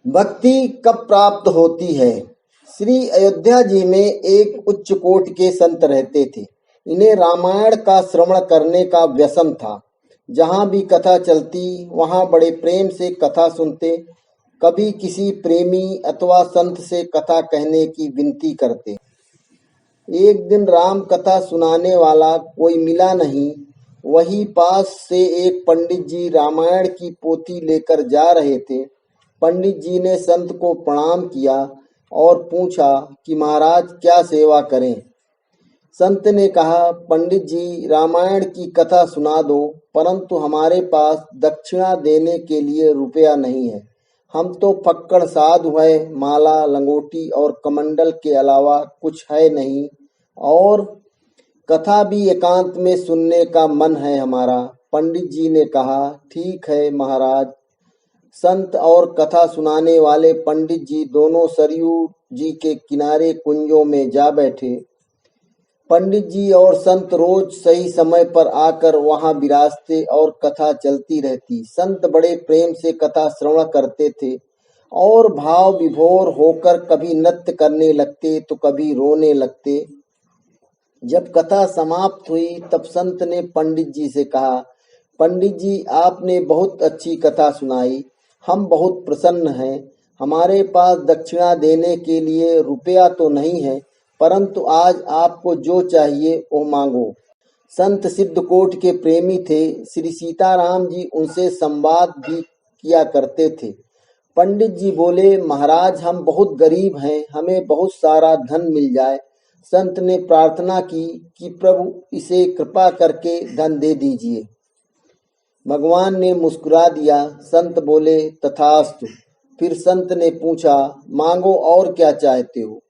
भक्ति कब प्राप्त होती है। श्री अयोध्या जी में एक उच्च कोटि के संत रहते थे। इन्हें रामायण का श्रवण करने का व्यसन था। जहाँ भी कथा चलती वहाँ बड़े प्रेम से कथा सुनते। कभी किसी प्रेमी अथवा संत से कथा कहने की विनती करते। एक दिन राम कथा सुनाने वाला कोई मिला नहीं। वही पास से एक पंडित जी रामायण की पोथी लेकर जा रहे थे। पंडित जी ने संत को प्रणाम किया और पूछा कि महाराज क्या सेवा करें। संत ने कहा, पंडित जी रामायण की कथा सुना दो, परंतु हमारे पास दक्षिणा देने के लिए रुपया नहीं है। हम तो फक्कड़ साधु है, माला लंगोटी और कमंडल के अलावा कुछ है नहीं, और कथा भी एकांत में सुनने का मन है हमारा। पंडित जी ने कहा, ठीक है महाराज। संत और कथा सुनाने वाले पंडित जी दोनों सरयू जी के किनारे कुंजों में जा बैठे। पंडित जी और संत रोज सही समय पर आकर वहां विराजते और कथा चलती रहती। संत बड़े प्रेम से कथा श्रवण करते थे और भाव विभोर होकर कभी नृत्य करने लगते तो कभी रोने लगते। जब कथा समाप्त हुई तब संत ने पंडित जी से कहा, पंडित जी आपने बहुत अच्छी कथा सुनाई, हम बहुत प्रसन्न हैं। हमारे पास दक्षिणा देने के लिए रुपया तो नहीं है, परंतु आज आपको जो चाहिए वो मांगो। संत सिद्धकोट के प्रेमी थे। श्री सीताराम जी उनसे संवाद भी किया करते थे। पंडित जी बोले, महाराज हम बहुत गरीब हैं, हमें बहुत सारा धन मिल जाए। संत ने प्रार्थना की कि प्रभु इसे कृपा करके धन दे दीजिए। भगवान ने मुस्कुरा दिया। संत बोले, तथास्तु। फिर संत ने पूछा, मांगो और क्या चाहते हो।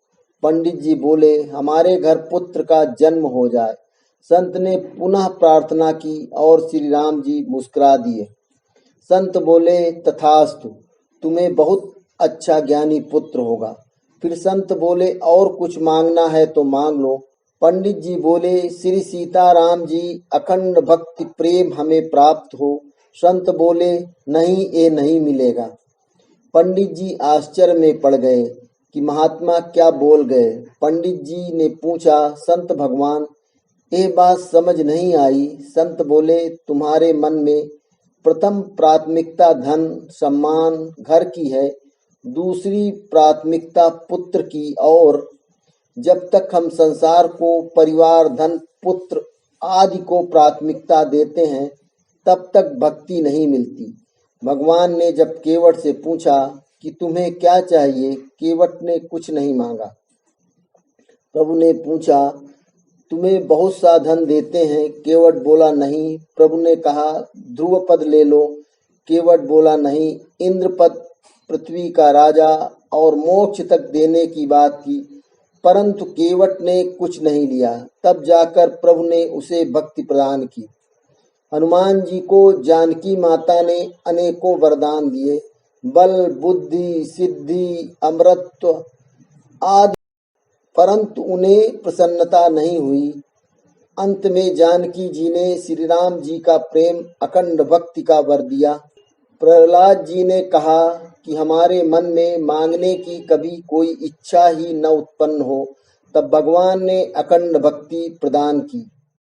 पंडित जी बोले, हमारे घर पुत्र का जन्म हो जाए। संत ने पुनः प्रार्थना की और श्री राम जी मुस्कुरा दिए। संत बोले, तथास्तु, तुम्हें बहुत अच्छा ज्ञानी पुत्र होगा। फिर संत बोले, और कुछ मांगना है तो मांग लो। पंडित जी बोले, श्री सीताराम जी अखंड भक्ति प्रेम हमें प्राप्त हो। संत बोले, नहीं, ये नहीं मिलेगा। पंडित जी आश्चर्य में पड़ गए कि महात्मा क्या बोल गए। पंडित जी ने पूछा, संत भगवान ये बात समझ नहीं आई। संत बोले, तुम्हारे मन में प्रथम प्राथमिकता धन सम्मान घर की है, दूसरी प्राथमिकता पुत्र की, और जब तक हम संसार को परिवार धन पुत्र आदि को प्राथमिकता देते हैं तब तक भक्ति नहीं मिलती। भगवान ने जब केवट से पूछा कि तुम्हें क्या चाहिए, केवट ने कुछ नहीं मांगा। प्रभु ने पूछा, तुम्हें बहुत सा धन देते हैं। केवट बोला, नहीं। प्रभु ने कहा, ध्रुव पद ले लो। केवट बोला, नहीं। इंद्र पद, पृथ्वी का राजा और मोक्ष तक देने की बात की, परंतु केवट ने कुछ नहीं लिया। तब जाकर प्रभु ने उसे भक्ति प्रदान की। हनुमान जी को जानकी माता ने अनेकों वरदान दिए, बल बुद्धि सिद्धि अमरत्व आदि, परंतु उन्हें प्रसन्नता नहीं हुई। अंत में जानकी जी ने श्री राम जी का प्रेम अखंड भक्ति का वर दिया। प्रहलाद जी ने कहा कि हमारे मन में मांगने की कभी कोई इच्छा ही न उत्पन्न हो। तब भगवान ने अखंड भक्ति प्रदान की।